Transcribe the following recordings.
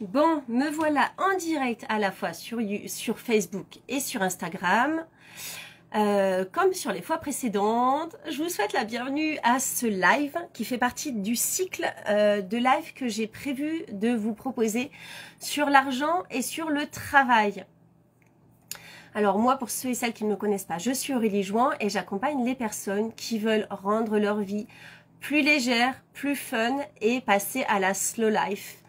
Bon, me voilà en direct à la fois sur Facebook et sur Instagram. Comme sur les fois précédentes, je vous souhaite la bienvenue à ce live qui fait partie du cycle de live que j'ai prévu de vous proposer sur l'argent et sur le travail. Alors moi, pour ceux et celles qui ne me connaissent pas, je suis Aurélie Jouan et j'accompagne les personnes qui veulent rendre leur vie plus légère, plus fun et passer à la slow life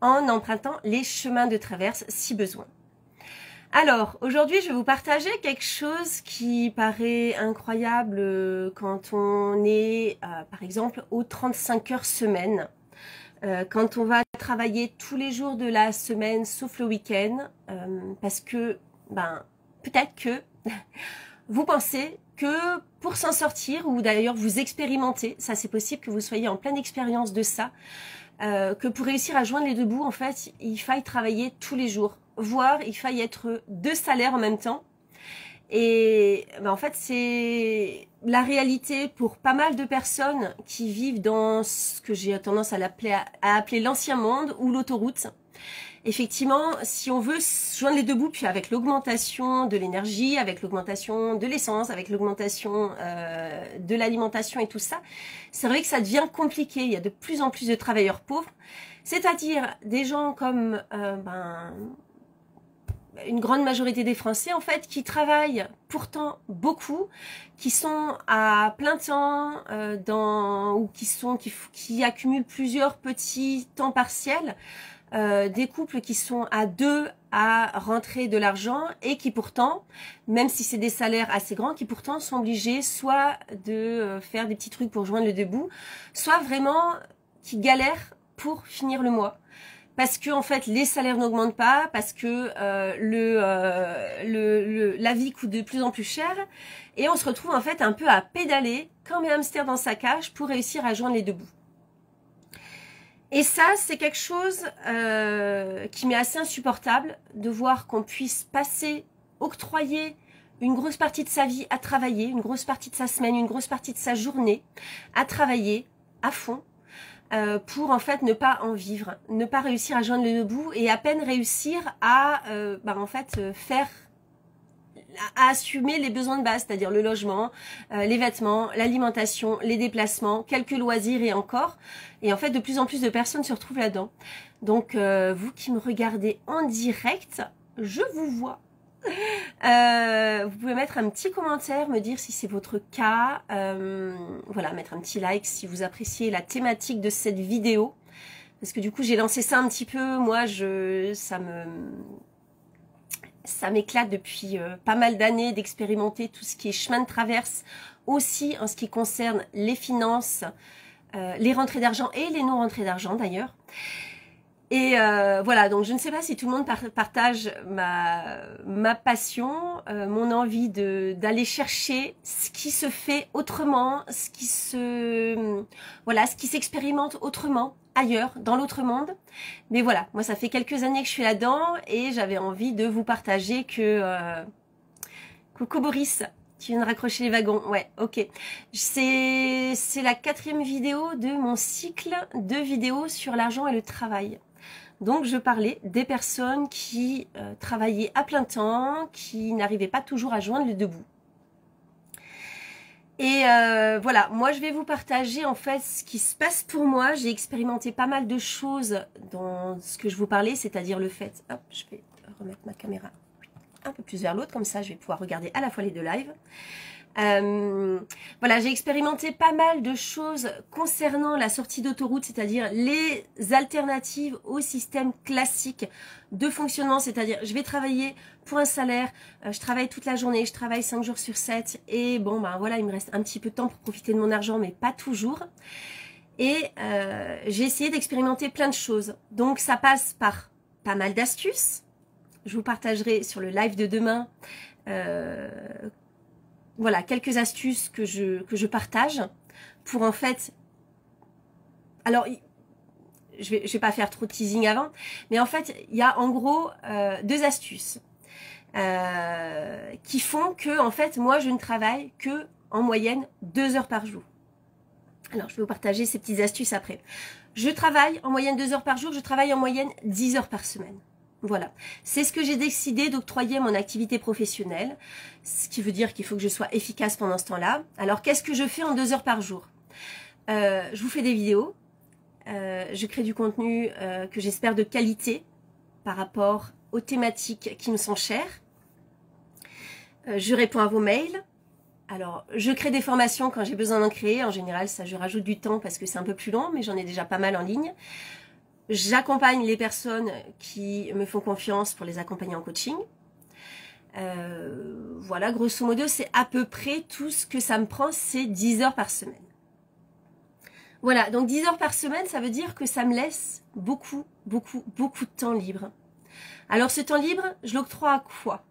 en empruntant les chemins de traverse si besoin. Alors, aujourd'hui, je vais vous partager quelque chose qui paraît incroyable quand on est, par exemple, aux 35 heures semaine. Quand on va travailler tous les jours de la semaine, sauf le week-end, parce que, peut-être que vous pensez que pour s'en sortir, ou d'ailleurs vous expérimentez, ça c'est possible que vous soyez en pleine expérience de ça, que pour réussir à joindre les deux bouts, en fait, il faille travailler tous les jours, voire il faille être deux salaires en même temps. Et en fait, c'est la réalité pour pas mal de personnes qui vivent dans ce que j'ai tendance à appeler l'ancien monde ou l'autoroute. Effectivement, si on veut joindre les deux bouts, puis avec l'augmentation de l'énergie, avec l'augmentation de l'essence, avec l'augmentation de l'alimentation et tout ça, c'est vrai que ça devient compliqué. Il y a de plus en plus de travailleurs pauvres, c'est-à-dire des gens comme une grande majorité des Français en fait, qui travaillent pourtant beaucoup, qui sont à plein temps ou qui accumulent plusieurs petits temps partiels. Des couples qui sont à deux à rentrer de l'argent et qui pourtant, même si c'est des salaires assez grands, qui pourtant sont obligés soit de faire des petits trucs pour joindre le deux bouts, soit vraiment qui galèrent pour finir le mois. Parce que en fait les salaires n'augmentent pas, parce que la vie coûte de plus en plus cher et on se retrouve en fait un peu à pédaler comme un hamster dans sa cage pour réussir à joindre les deux bouts. Et ça, c'est quelque chose qui m'est assez insupportable, de voir qu'on puisse octroyer une grosse partie de sa vie à travailler, une grosse partie de sa semaine, une grosse partie de sa journée à travailler à fond pour en fait ne pas en vivre, ne pas réussir à joindre le deux bouts et à peine réussir à assumer les besoins de base, c'est-à-dire le logement, les vêtements, l'alimentation, les déplacements, quelques loisirs et encore. Et en fait, de plus en plus de personnes se retrouvent là-dedans. Donc, vous qui me regardez en direct, je vous vois. Vous pouvez mettre un petit commentaire, me dire si c'est votre cas. Voilà, mettre un petit like si vous appréciez la thématique de cette vidéo. Parce que du coup, j'ai lancé ça un petit peu. Moi, ça m'éclate depuis pas mal d'années d'expérimenter tout ce qui est chemin de traverse, aussi en ce qui concerne les finances, les rentrées d'argent et les non-rentrées d'argent d'ailleurs. Et voilà, donc je ne sais pas si tout le monde partage ma passion, mon envie d'aller chercher ce qui se fait autrement, ce qui s'expérimente autrement, ailleurs, dans l'autre monde. Mais voilà, moi ça fait quelques années que je suis là-dedans et j'avais envie de vous partager que... Coucou Boris, tu viens de raccrocher les wagons. Ouais, ok. C'est la 4e vidéo de mon cycle de vidéos sur l'argent et le travail. Donc je parlais des personnes qui travaillaient à plein temps, qui n'arrivaient pas toujours à joindre le deux bouts. Et voilà, moi je vais vous partager en fait ce qui se passe pour moi. J'ai expérimenté pas mal de choses dans ce que je vous parlais, c'est-à-dire le fait... Hop, je vais remettre ma caméra un peu plus vers l'autre, comme ça je vais pouvoir regarder à la fois les deux lives. Voilà, j'ai expérimenté pas mal de choses concernant la sortie d'autoroute, c'est-à-dire les alternatives au système classique de fonctionnement, c'est-à-dire je vais travailler pour un salaire, je travaille toute la journée, je travaille 5 jours sur 7 et bon voilà, il me reste un petit peu de temps pour profiter de mon argent, mais pas toujours. Et j'ai essayé d'expérimenter plein de choses. Donc ça passe par pas mal d'astuces. Je vous partagerai sur le live de demain voilà, quelques astuces que je partage pour en fait... Alors, je vais pas faire trop de teasing avant, mais en fait, il y a en gros 2 astuces qui font que, en fait, moi, je ne travaille que en moyenne 2 heures par jour. Alors, je vais vous partager ces petites astuces après. Je travaille en moyenne 2 heures par jour, je travaille en moyenne 10 heures par semaine. Voilà, c'est ce que j'ai décidé d'octroyer à mon activité professionnelle, ce qui veut dire qu'il faut que je sois efficace pendant ce temps-là. Alors, qu'est-ce que je fais en 2 heures par jour? Je vous fais des vidéos, je crée du contenu que j'espère de qualité par rapport aux thématiques qui me sont chères. Je réponds à vos mails. Alors, je crée des formations quand j'ai besoin d'en créer. En général, ça, je rajoute du temps parce que c'est un peu plus long, mais j'en ai déjà pas mal en ligne. J'accompagne les personnes qui me font confiance pour les accompagner en coaching. Voilà, grosso modo, c'est à peu près tout ce que ça me prend, c'est 10 heures par semaine. Voilà, donc 10 heures par semaine, ça veut dire que ça me laisse beaucoup de temps libre. Alors, ce temps libre, je l'octroie à quoi?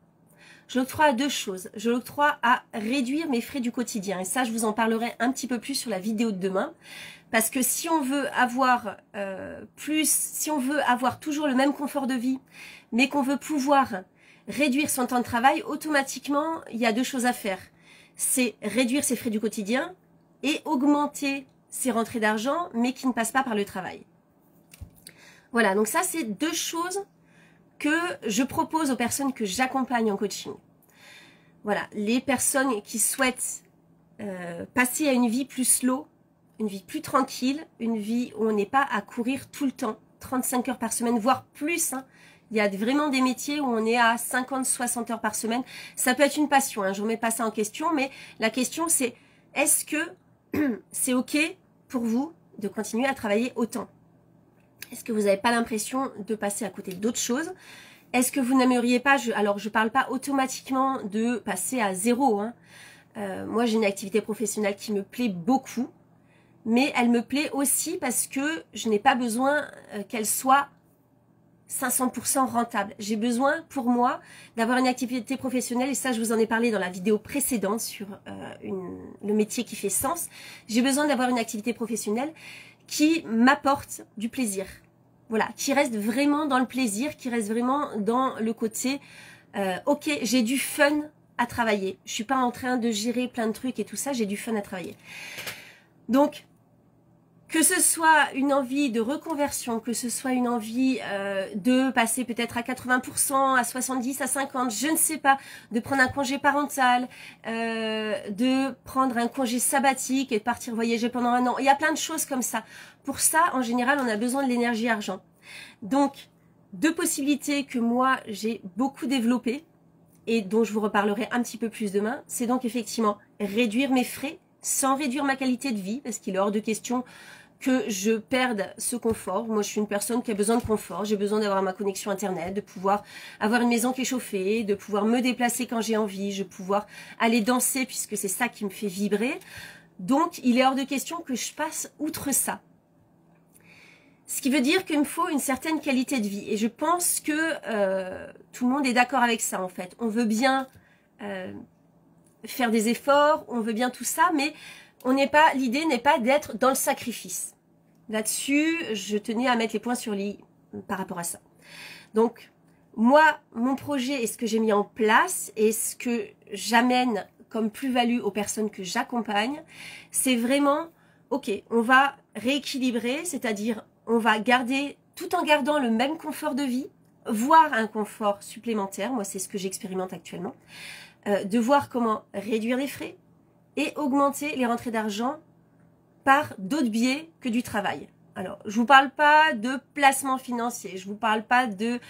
Je l'octroie à 2 choses. Je l'octroie à réduire mes frais du quotidien. Et ça, je vous en parlerai un petit peu plus sur la vidéo de demain. Parce que si on veut avoir si on veut avoir toujours le même confort de vie, mais qu'on veut pouvoir réduire son temps de travail, automatiquement, il y a 2 choses à faire. C'est réduire ses frais du quotidien et augmenter ses rentrées d'argent, mais qui ne passent pas par le travail. Voilà, donc ça, c'est 2 choses que je propose aux personnes que j'accompagne en coaching. Voilà, les personnes qui souhaitent passer à une vie plus slow, une vie plus tranquille, une vie où on n'est pas à courir tout le temps, 35 heures par semaine, voire plus. Hein. Il y a vraiment des métiers où on est à 50-60 heures par semaine. Ça peut être une passion, hein, je ne remets pas ça en question, mais la question c'est, est-ce que c'est OK pour vous de continuer à travailler autant? Est-ce que vous n'avez pas l'impression de passer à côté d'autres choses? Est-ce que vous n'aimeriez pas, alors je ne parle pas automatiquement de passer à 0. Hein. Moi, j'ai une activité professionnelle qui me plaît beaucoup, mais elle me plaît aussi parce que je n'ai pas besoin qu'elle soit 500% rentable. J'ai besoin, pour moi, d'avoir une activité professionnelle, et ça, je vous en ai parlé dans la vidéo précédente sur le métier qui fait sens. J'ai besoin d'avoir une activité professionnelle qui m'apporte du plaisir. Voilà, qui reste vraiment dans le plaisir, qui reste vraiment dans le côté ok, j'ai du fun à travailler. Je suis pas en train de gérer plein de trucs et tout ça, j'ai du fun à travailler. Donc, que ce soit une envie de reconversion, que ce soit une envie de passer peut-être à 80%, à 70%, à 50%, je ne sais pas, de prendre un congé parental, de prendre un congé sabbatique et de partir voyager pendant 1 an. Il y a plein de choses comme ça. Pour ça, en général, on a besoin de l'énergie argent. Donc, 2 possibilités que moi, j'ai beaucoup développées et dont je vous reparlerai un petit peu plus demain, c'est donc effectivement réduire mes frais sans réduire ma qualité de vie, parce qu'il est hors de question que je perde ce confort. Moi, je suis une personne qui a besoin de confort. J'ai besoin d'avoir ma connexion Internet, de pouvoir avoir une maison qui est chauffée, de pouvoir me déplacer quand j'ai envie, de pouvoir aller danser puisque c'est ça qui me fait vibrer. Donc, il est hors de question que je passe outre ça. Ce qui veut dire qu'il me faut une certaine qualité de vie. Et je pense que tout le monde est d'accord avec ça, en fait. On veut bien faire des efforts, on veut bien tout ça, mais l'idée n'est pas d'être dans le sacrifice. Là-dessus, je tenais à mettre les points sur les i par rapport à ça. Donc, moi, mon projet et ce que j'ai mis en place et ce que j'amène comme plus-value aux personnes que j'accompagne, c'est vraiment, ok, on va rééquilibrer, c'est-à-dire on va garder, tout en gardant le même confort de vie, voire un confort supplémentaire, moi c'est ce que j'expérimente actuellement, de voir comment réduire les frais, et augmenter les rentrées d'argent par d'autres biais que du travail. Alors, je vous parle pas de placement financier, je vous parle pas de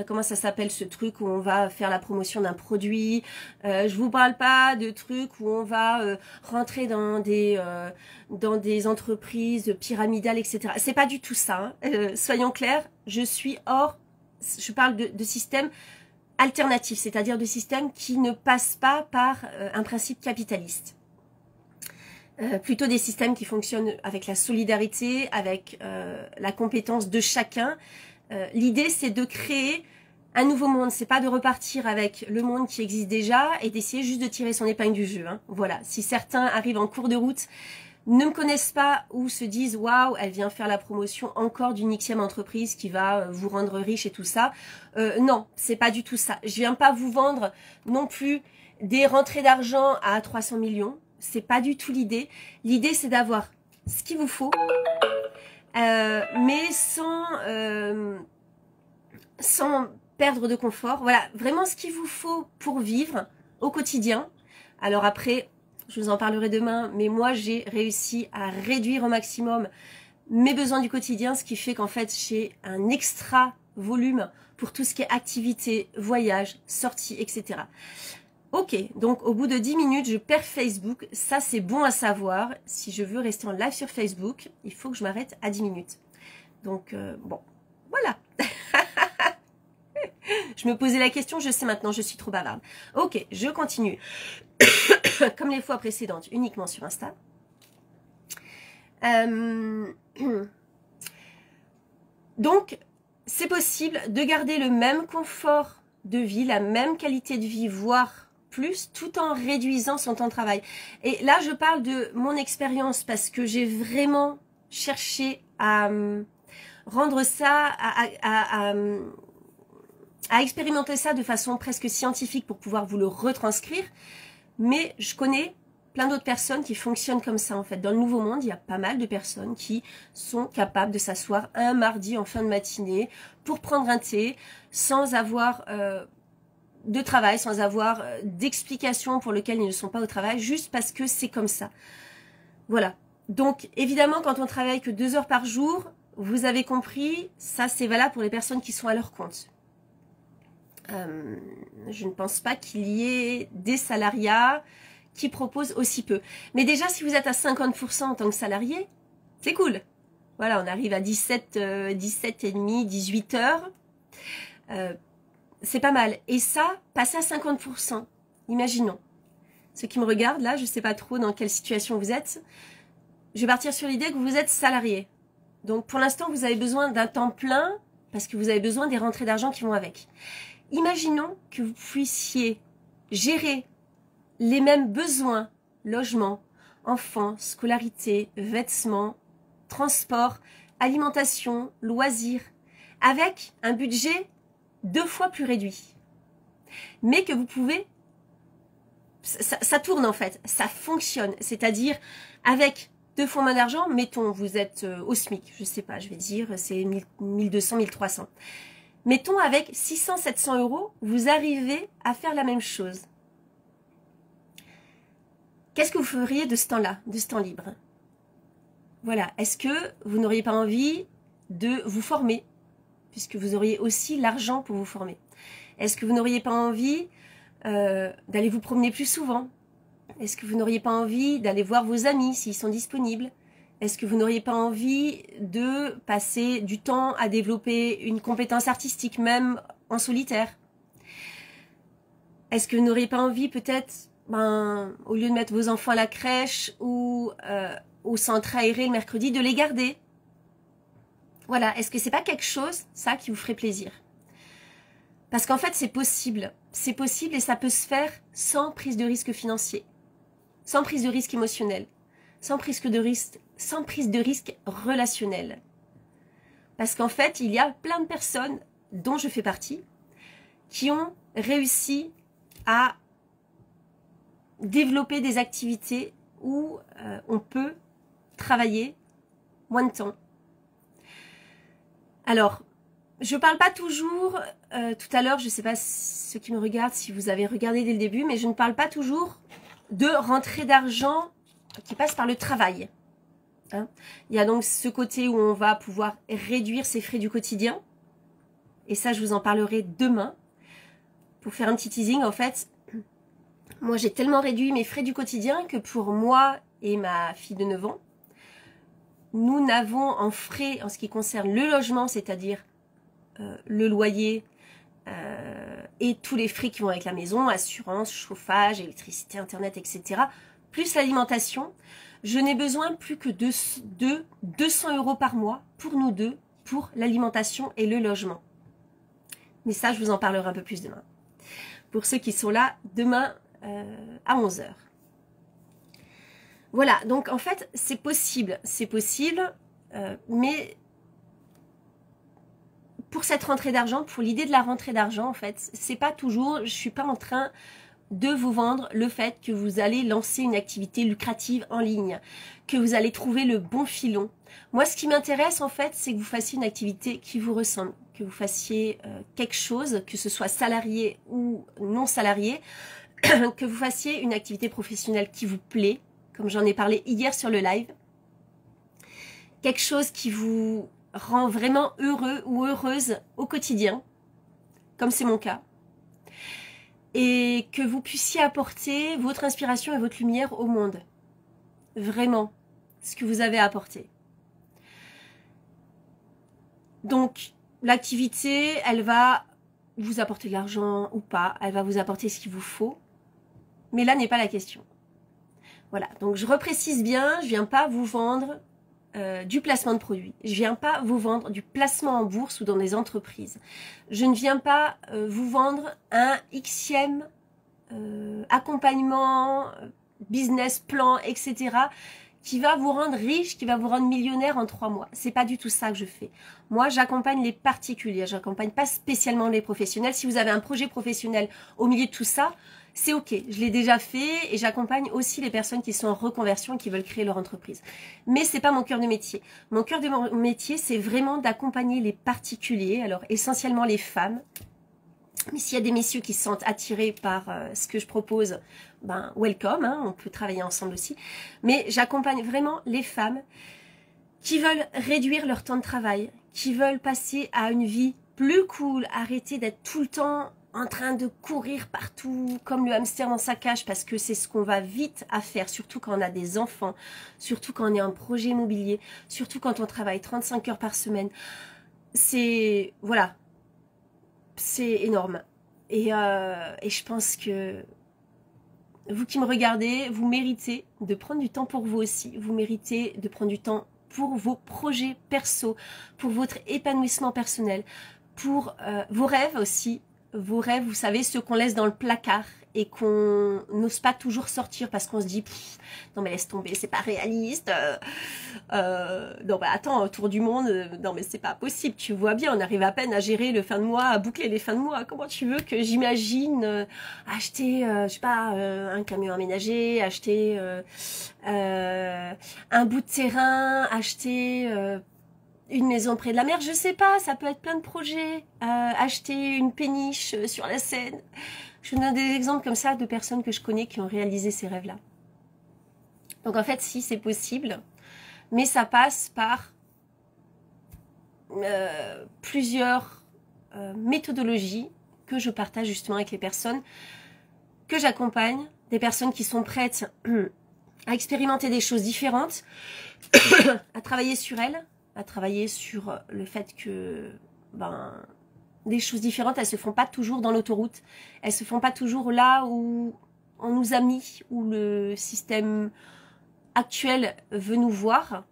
comment ça s'appelle ce truc où on va faire la promotion d'un produit, je vous parle pas de trucs où on va rentrer dans des entreprises pyramidales, etc. C'est pas du tout ça. Hein. Soyons clairs, je parle de système alternatif, c'est-à-dire de système qui ne passe pas par un principe capitaliste. Plutôt des systèmes qui fonctionnent avec la solidarité, avec la compétence de chacun. L'idée, c'est de créer un nouveau monde. C'est pas de repartir avec le monde qui existe déjà et d'essayer juste de tirer son épingle du jeu. Hein. Voilà. Si certains arrivent en cours de route, ne me connaissent pas ou se disent waouh, elle vient faire la promotion encore d'une Xème entreprise qui va vous rendre riche et tout ça. Non, c'est pas du tout ça. Je viens pas vous vendre non plus des rentrées d'argent à 300 millions. C'est pas du tout l'idée. L'idée, c'est d'avoir ce qu'il vous faut, mais sans perdre de confort. Voilà, vraiment ce qu'il vous faut pour vivre au quotidien. Alors après, je vous en parlerai demain, mais moi j'ai réussi à réduire au maximum mes besoins du quotidien, ce qui fait qu'en fait j'ai un extra volume pour tout ce qui est activité, voyage, sortie, etc. Ok, donc au bout de 10 minutes, je perds Facebook. Ça, c'est bon à savoir. Si je veux rester en live sur Facebook, il faut que je m'arrête à 10 minutes. Donc, bon, voilà. Je me posais la question, je sais maintenant, je suis trop bavarde. Ok, je continue. Comme les fois précédentes, uniquement sur Insta. Donc, c'est possible de garder le même confort de vie, la même qualité de vie, voire plus, tout en réduisant son temps de travail. Et là, je parle de mon expérience parce que j'ai vraiment cherché à rendre ça, à expérimenter ça de façon presque scientifique pour pouvoir vous le retranscrire. Mais je connais plein d'autres personnes qui fonctionnent comme ça en fait. Dans le Nouveau Monde, il y a pas mal de personnes qui sont capables de s'asseoir un mardi en fin de matinée pour prendre un thé sans avoir de travail, sans avoir d'explication pour lesquelles ils ne sont pas au travail, juste parce que c'est comme ça. Voilà. Donc évidemment, quand on travaille que 2 heures par jour, vous avez compris, ça c'est valable pour les personnes qui sont à leur compte. Je ne pense pas qu'il y ait des salariats qui proposent aussi peu. Mais déjà, si vous êtes à 50% en tant que salarié, c'est cool. Voilà, on arrive à 17 et demi, 18 heures. C'est pas mal. Et ça, passer à 50%. Imaginons. Ceux qui me regardent, là, je ne sais pas trop dans quelle situation vous êtes. Je vais partir sur l'idée que vous êtes salarié. Donc, pour l'instant, vous avez besoin d'un temps plein parce que vous avez besoin des rentrées d'argent qui vont avec. Imaginons que vous puissiez gérer les mêmes besoins, logement, enfants, scolarité, vêtements, transport, alimentation, loisirs, avec un budget 2 fois plus réduit. Mais que vous pouvez, ça tourne en fait, ça fonctionne, c'est-à-dire avec 2 fois moins d'argent, mettons vous êtes au SMIC, je sais pas, je vais dire c'est 1200, 1300. Mettons avec 600, 700 euros, vous arrivez à faire la même chose. Qu'est-ce que vous feriez de ce temps-là, de ce temps libre? Voilà, est-ce que vous n'auriez pas envie de vous former, puisque vous auriez aussi l'argent pour vous former? Est-ce que vous n'auriez pas envie d'aller vous promener plus souvent? Est-ce que vous n'auriez pas envie d'aller voir vos amis s'ils sont disponibles? Est-ce que vous n'auriez pas envie de passer du temps à développer une compétence artistique, même en solitaire? Est-ce que vous n'auriez pas envie peut-être, au lieu de mettre vos enfants à la crèche ou au centre aéré le mercredi, de les garder? Voilà, est-ce que c'est pas quelque chose, ça, qui vous ferait plaisir? Parce qu'en fait, c'est possible et ça peut se faire sans prise de risque financier, sans prise de risque émotionnel, sans prise de risque relationnel. Parce qu'en fait, il y a plein de personnes, dont je fais partie, qui ont réussi à développer des activités où on peut travailler moins de temps. Alors, je parle pas toujours, tout à l'heure, je sais pas ceux qui me regardent, si vous avez regardé dès le début, mais je ne parle pas toujours de rentrée d'argent qui passe par le travail. Hein. Il y a donc ce côté où on va pouvoir réduire ses frais du quotidien. Et ça, je vous en parlerai demain. Pour faire un petit teasing, en fait, moi, j'ai tellement réduit mes frais du quotidien que pour moi et ma fille de 9 ans, nous n'avons en frais, en ce qui concerne le logement, c'est-à-dire le loyer et tous les frais qui vont avec la maison, assurance, chauffage, électricité, internet, etc., plus l'alimentation, je n'ai besoin plus que de 200 euros par mois pour nous deux, pour l'alimentation et le logement. Mais ça, je vous en parlerai un peu plus demain. Pour ceux qui sont là, demain à 11 h. Voilà, donc en fait, c'est possible, mais pour cette rentrée d'argent, pour l'idée de la rentrée d'argent, en fait, c'est pas toujours, je suis pas en train, de vous vendre le fait que vous allez lancer une activité lucrative en ligne, que vous allez trouver le bon filon. Moi, ce qui m'intéresse en fait, c'est que vous fassiez une activité qui vous ressemble, que vous fassiez quelque chose, que ce soit salarié ou non salarié, que vous fassiez une activité professionnelle qui vous plaît, comme j'en ai parlé hier sur le live, quelque chose qui vous rend vraiment heureux ou heureuse au quotidien, comme c'est mon cas, et que vous puissiez apporter votre inspiration et votre lumière au monde. Vraiment, ce que vous avez à apporter. Donc, l'activité, elle va vous apporter de l'argent ou pas, elle va vous apporter ce qu'il vous faut, mais là n'est pas la question. Voilà, donc je reprécise bien, je viens pas vous vendre du placement de produits. Je viens pas vous vendre du placement en bourse ou dans des entreprises. Je ne viens pas vous vendre un Xème accompagnement, business plan, etc. qui va vous rendre riche, qui va vous rendre millionnaire en 3 mois. C'est pas du tout ça que je fais. Moi, j'accompagne les particuliers, j'accompagne pas spécialement les professionnels. Si vous avez un projet professionnel au milieu de tout ça, c'est ok, je l'ai déjà fait et j'accompagne aussi les personnes qui sont en reconversion et qui veulent créer leur entreprise. Mais c'est pas mon cœur de métier. Mon cœur de métier, c'est vraiment d'accompagner les particuliers, alors essentiellement les femmes. Mais s'il y a des messieurs qui se sentent attirés par ce que je propose, ben welcome, hein, on peut travailler ensemble aussi. Mais j'accompagne vraiment les femmes qui veulent réduire leur temps de travail, qui veulent passer à une vie plus cool, arrêter d'être tout le temps en train de courir partout comme le hamster dans sa cage, parce que c'est ce qu'on va vite à faire, surtout quand on a des enfants, surtout quand on est en projet immobilier, surtout quand on travaille 35 heures par semaine. C'est, voilà, c'est énorme. Et je pense que vous qui me regardez, vous méritez de prendre du temps pour vous aussi. Vous méritez de prendre du temps pour vos projets perso, pour votre épanouissement personnel, pour vos rêves aussi. Vos rêves, vous savez, ceux qu'on laisse dans le placard et qu'on n'ose pas toujours sortir parce qu'on se dit non mais laisse tomber, c'est pas réaliste. Non bah attends, tour du monde, non mais c'est pas possible. Tu vois bien, on arrive à peine à gérer le fin de mois, à boucler les fins de mois. Comment tu veux que j'imagine acheter, je sais pas, un camion aménagé, acheter un bout de terrain, acheter une maison près de la mer, je sais pas, ça peut être plein de projets, acheter une péniche sur la Seine. Je vous donne des exemples comme ça de personnes que je connais qui ont réalisé ces rêves-là. Donc en fait, si, c'est possible, mais ça passe par plusieurs méthodologies que je partage justement avec les personnes que j'accompagne, des personnes qui sont prêtes à expérimenter des choses différentes, à travailler sur elles, à travailler sur le fait que des choses différentes, elles se font pas toujours dans l'autoroute, elles se font pas toujours là où on nous a mis, où le système actuel veut nous voir.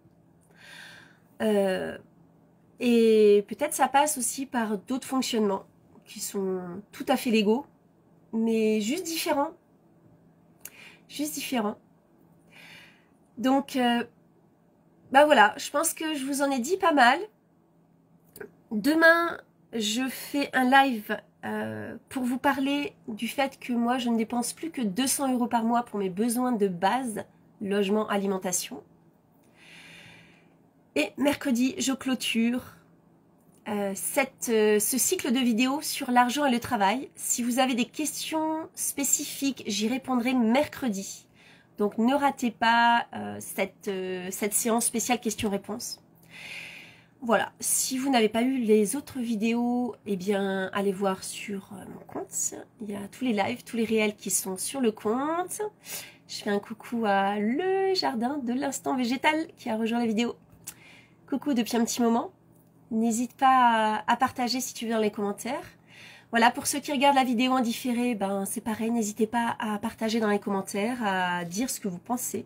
Et peut-être ça passe aussi par d'autres fonctionnements qui sont tout à fait légaux, mais juste différents. Juste différents. Donc bah voilà, je pense que je vous en ai dit pas mal. Demain, je fais un live pour vous parler du fait que moi, je ne dépense plus que 200 € par mois pour mes besoins de base, logement, alimentation. Et mercredi, je clôture ce cycle de vidéos sur l'argent et le travail. Si vous avez des questions spécifiques, j'y répondrai mercredi. Donc ne ratez pas cette séance spéciale questions-réponses. Voilà, si vous n'avez pas eu les autres vidéos, eh bien allez voir sur mon compte. Il y a tous les lives, tous les réels qui sont sur le compte. Je fais un coucou à Le Jardin de l'Instant Végétal qui a rejoint la vidéo. Coucou depuis un petit moment. N'hésite pas à partager si tu veux dans les commentaires. Voilà, pour ceux qui regardent la vidéo en différé, ben c'est pareil, n'hésitez pas à partager dans les commentaires, à dire ce que vous pensez,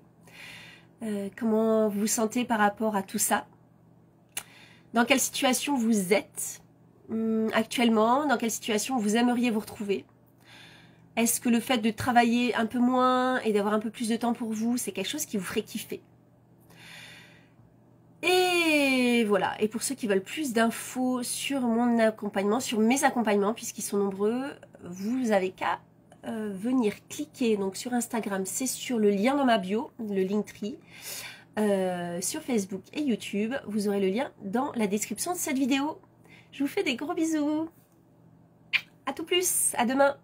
comment vous vous sentez par rapport à tout ça, dans quelle situation vous êtes actuellement, dans quelle situation vous aimeriez vous retrouver. Est-ce que le fait de travailler un peu moins et d'avoir un peu plus de temps pour vous, c'est quelque chose qui vous ferait kiffer? Et voilà, et pour ceux qui veulent plus d'infos sur mon accompagnement, sur mes accompagnements, puisqu'ils sont nombreux, vous avez qu'à venir cliquer donc sur Instagram, c'est sur le lien dans ma bio, le Linktree. Sur Facebook et YouTube, vous aurez le lien dans la description de cette vidéo. Je vous fais des gros bisous. À tout plus, à demain.